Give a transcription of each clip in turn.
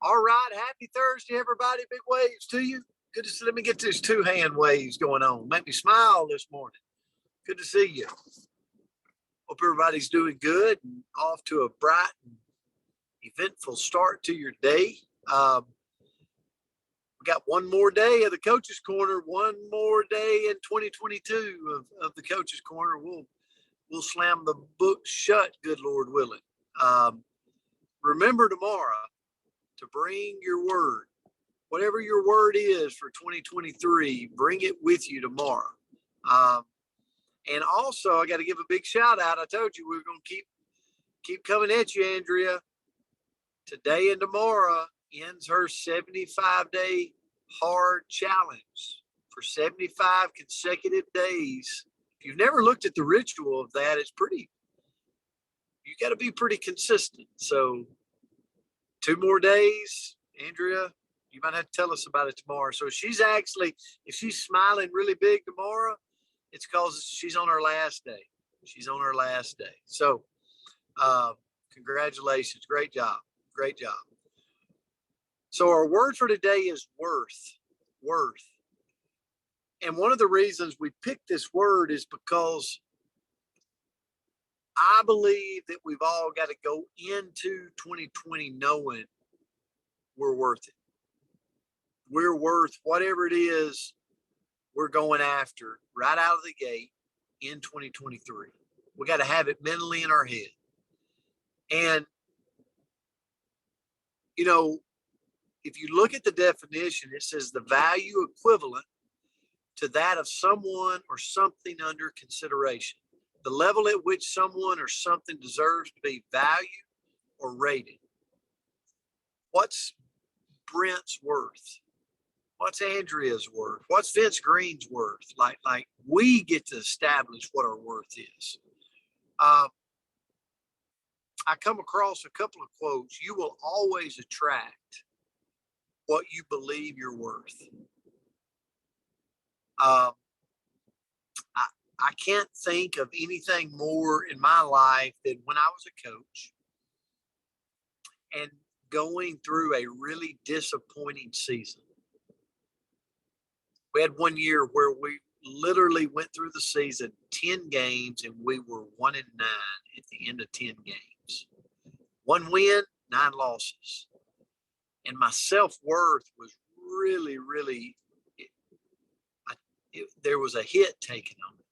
All right. Happy Thursday, everybody. Big waves to you. Good to see. Let me get this two-hand waves going on. Make me smile this morning. Good to see you. Hope everybody's doing good and off to a bright and eventful start to your day. We got one more day of the Coach's Corner, one more day in 2022 of the Coach's Corner. We'll slam the book shut, good Lord willing. Remember tomorrow to bring your word. Whatever your word is for 2023, bring it with you tomorrow. And also, I got to give a big shout out. I told you we were going to keep coming at you, Andrea. Today and tomorrow ends her 75-day hard challenge for 75 consecutive days. If you've never looked at the ritual of that, you got to be pretty consistent. So 2 more days, Andrea, you might have to tell us about it tomorrow. So if she's smiling really big tomorrow, it's because she's on her last day. She's on her last day. So congratulations. Great job. Great job. So our word for today is worth. Worth. And one of the reasons we picked this word is because I believe that we've all got to go into 2020 knowing we're worth it. We're worth whatever it is we're going after right out of the gate in 2023. We got to have it mentally in our head. And, if you look at the definition, it says the value equivalent to that of someone or something under consideration. The level at which someone or something deserves to be valued or rated. What's Brent's worth? What's Andrea's worth? What's Vince Green's worth? Like we get to establish what our worth is. I come across a couple of quotes. You will always attract what you believe you're worth. I can't think of anything more in my life than when I was a coach and going through a really disappointing season. We had one year where we literally went through the season 10 games and we were 1-9 at the end of 10 games. 1 win, 9 losses. And my self-worth was really, really, there was a hit taken on it.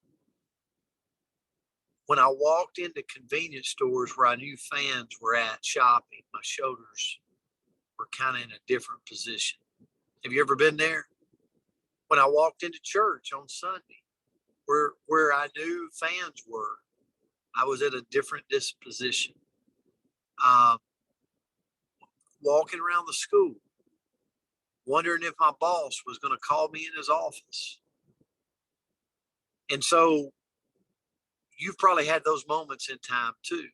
When I walked into convenience stores where I knew fans were at shopping, my shoulders were kind of in a different position. Have you ever been there? When I walked into church on Sunday, where I knew fans were, I was at a different disposition. Walking around the school, wondering if my boss was going to call me in his office. And so you've probably had those moments in time too.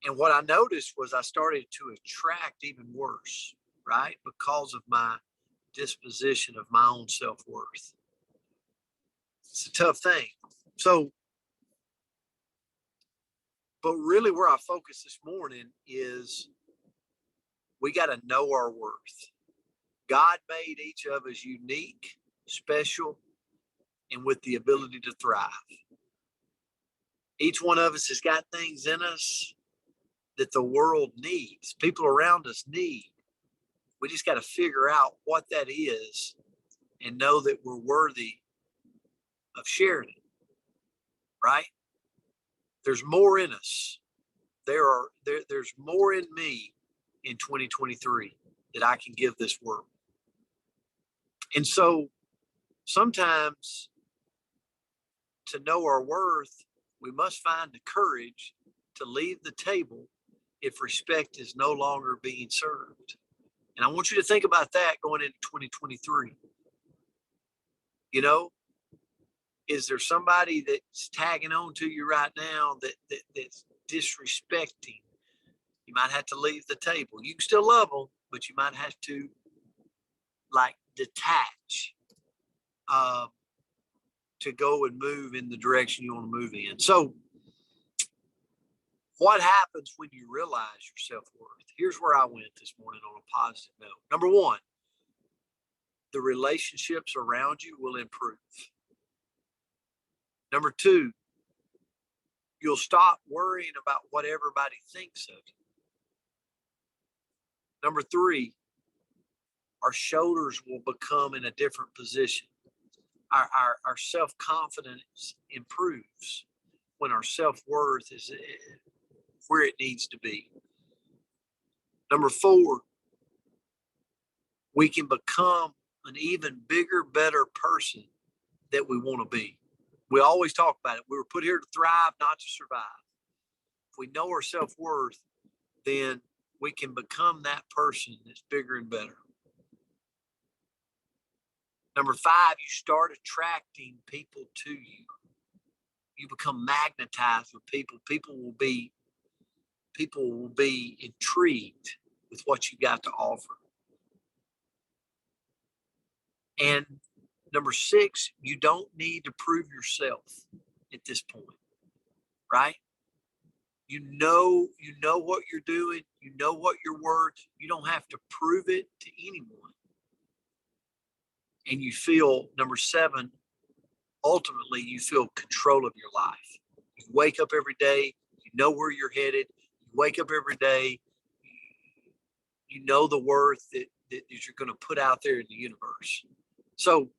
And what I noticed was I started to attract even worse, right? Because of my disposition of my own self-worth. It's a tough thing. So, but really where I focus this morning is we got to know our worth. God made each of us unique, special, and with the ability to thrive. Each one of us has got things in us that the world needs, people around us need. We just got to figure out what that is and know that we're worthy of sharing it, right? There's more in us. There's more in me in 2023 that I can give this world. And so sometimes to know our worth, we must find the courage to leave the table if respect is no longer being served. And I want you to think about that going into 2023. Is there somebody that's tagging on to you right now that's disrespecting? You might have to leave the table. You can still love them, but you might have to detach to go and move in the direction you want to move in. So What happens when you realize your self-worth? Here's where I went this morning on a positive note. Number one, the relationships around you will improve. Number two, you'll stop worrying about what everybody thinks of you. Number three, our shoulders will become in a different position. Our self-confidence improves when our self-worth is where it needs to be. Number four, we can become an even bigger, better person that we want to be. We always talk about it. We were put here to thrive, not to survive. If we know our self-worth, then we can become that person that's bigger and better. Number five, you start attracting people to you. You become magnetized with people. People will be intrigued with what you got to offer. And number six, you don't need to prove yourself at this point, right? You know what you're doing. You know what you're worth. You don't have to prove it to anyone. And you feel, number seven, ultimately you feel control of your life. You wake up every day, you know where you're headed. You wake up every day, you know the worth that you're going to put out there in the universe. So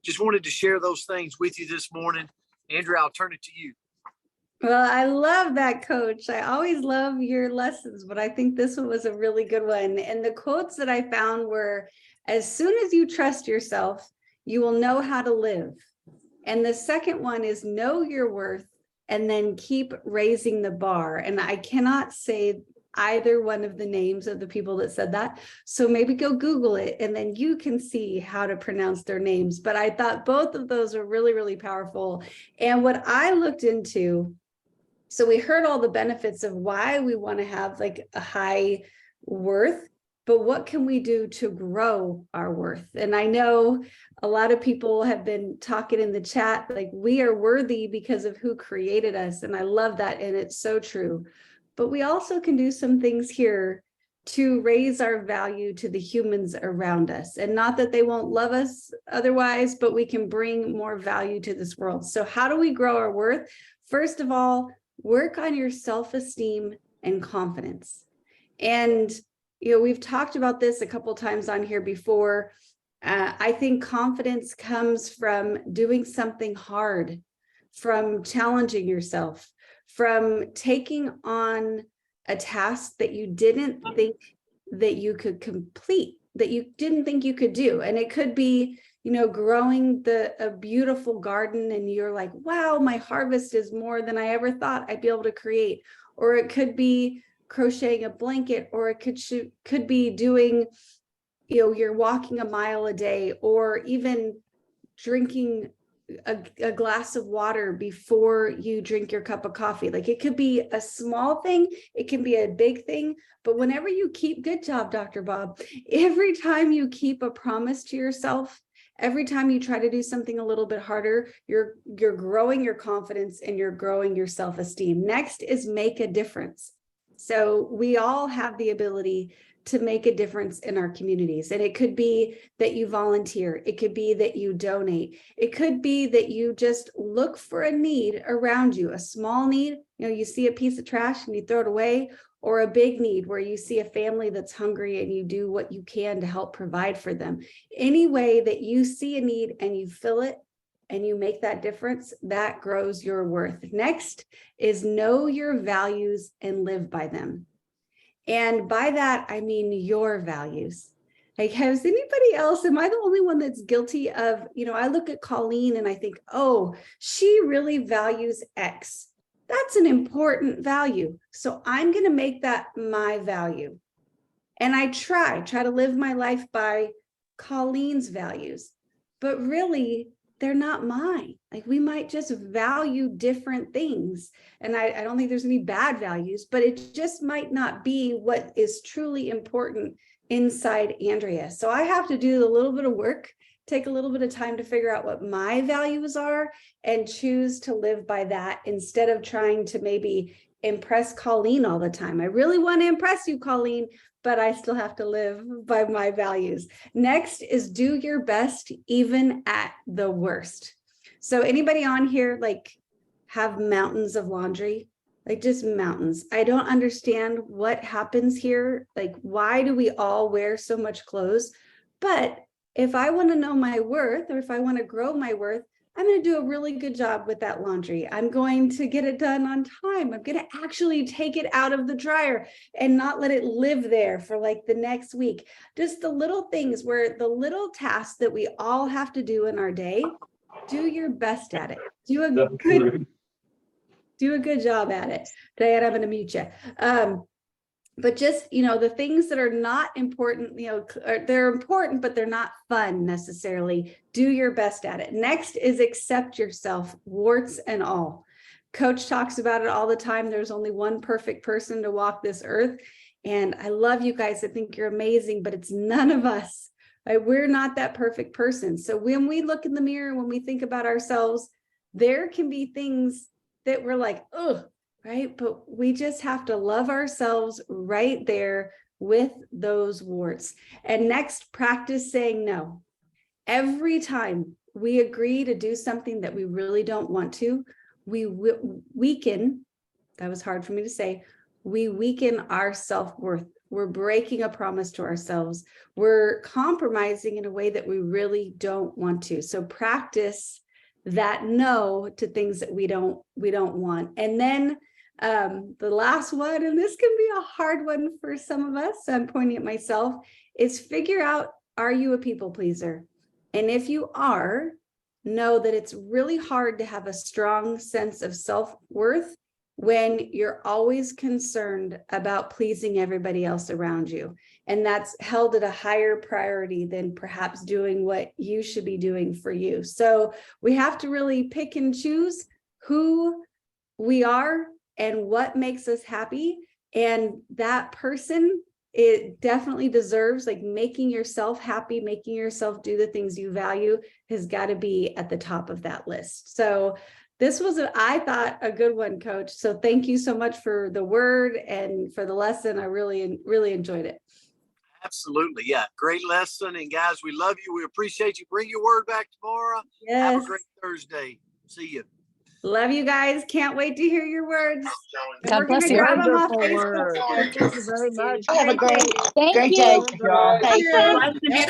just wanted to share those things with you this morning. Andrea, I'll turn it to you. Well, I love that, Coach. I always love your lessons, but I think this one was a really good one. And the quotes that I found were, as soon as you trust yourself, you will know how to live. And the second one is know your worth and then keep raising the bar. And I cannot say either one of the names of the people that said that. So maybe go Google it and then you can see how to pronounce their names. But I thought both of those are really, really powerful. And what I looked into, so we heard all the benefits of why we want to have like a high worth, but what can we do to grow our worth? And I know a lot of people have been talking in the chat, like we are worthy because of who created us. And I love that. And it's so true. But we also can do some things here to raise our value to the humans around us. And not that they won't love us otherwise, but we can bring more value to this world. So how do we grow our worth? First of all, work on your self-esteem and confidence. And we've talked about this a couple times on here before. I think confidence comes from doing something hard, from challenging yourself, from taking on a task that you didn't think that you could complete, that you didn't think you could do. And it could be, growing a beautiful garden and you're like, wow, my harvest is more than I ever thought I'd be able to create. Or it could be crocheting a blanket, or it could be doing, you're walking a mile a day, or even drinking a glass of water before you drink your cup of coffee. Like it could be a small thing, it can be a big thing, but whenever you keep, good job, Dr. Bob, every time you keep a promise to yourself, every time you try to do something a little bit harder, you're growing your confidence and you're growing your self-esteem. Next is make a difference. So we all have the ability to make a difference in our communities. And it could be that you volunteer. It could be that you donate. It could be that you just look for a need around you, a small need. You see a piece of trash and you throw it away, or a big need where you see a family that's hungry and you do what you can to help provide for them. Any way that you see a need and you fill it and you make that difference, that grows your worth. Next is know your values and live by them. And by that, I mean your values. Like, has anybody else, am I the only one that's guilty of, I look at Colleen and I think, oh, she really values X. That's an important value. So I'm going to make that my value. And I try to live my life by Colleen's values, but really they're not mine. Like we might just value different things. And I don't think there's any bad values, but it just might not be what is truly important inside Andrea. So I have to do a little bit of work, take a little bit of time to figure out what my values are and choose to live by that instead of trying to maybe impress Colleen all the time. I really want to impress you, Colleen, but I still have to live by my values. Next is do your best, even at the worst. So anybody on here like have mountains of laundry? Like just mountains. I don't understand what happens here. Like, why do we all wear so much clothes? But if I want to know my worth, or if I want to grow my worth, I'm going to do a really good job with that laundry. I'm going to get it done on time. I'm going to actually take it out of the dryer and not let it live there for like the next week. Just the little things where the little tasks that we all have to do in our day, do your best at it. Do a good job at it. Diane, I'm going to mute you. But just, the things that are not important, they're important, but they're not fun necessarily. Do your best at it. Next is accept yourself, warts and all. Coach talks about it all the time. There's only one perfect person to walk this earth. And I love you guys. I think you're amazing, but it's none of us. Right? We're not that perfect person. So when we look in the mirror, when we think about ourselves, there can be things that we're like, oh, right? But we just have to love ourselves right there with those warts. And next, practice saying no. Every time we agree to do something that we really don't want to, we weaken, that was hard for me to say, we weaken our self-worth. We're breaking a promise to ourselves. We're compromising in a way that we really don't want to. So practice that no to things that we don't want. And then the last one, and this can be a hard one for some of us, so I'm pointing at myself, is figure out, are you a people pleaser? And if you are, know that it's really hard to have a strong sense of self-worth when you're always concerned about pleasing everybody else around you. And that's held at a higher priority than perhaps doing what you should be doing for you. So we have to really pick and choose who we are and what makes us happy. And that person, it definitely deserves, like, making yourself happy, making yourself do the things you value has got to be at the top of that list. So this was, I thought, a good one, Coach. So thank you so much for the word and for the lesson. I really, really enjoyed it. Absolutely. Yeah. Great lesson. And guys, we love you. We appreciate you. Bring your word back tomorrow. Yes. Have a great Thursday. See you. Love you guys. Can't wait to hear your words. God bless you. Wonderful word. Thank you very much. Have a great Thank day, you. y'all. Thank Take care. you.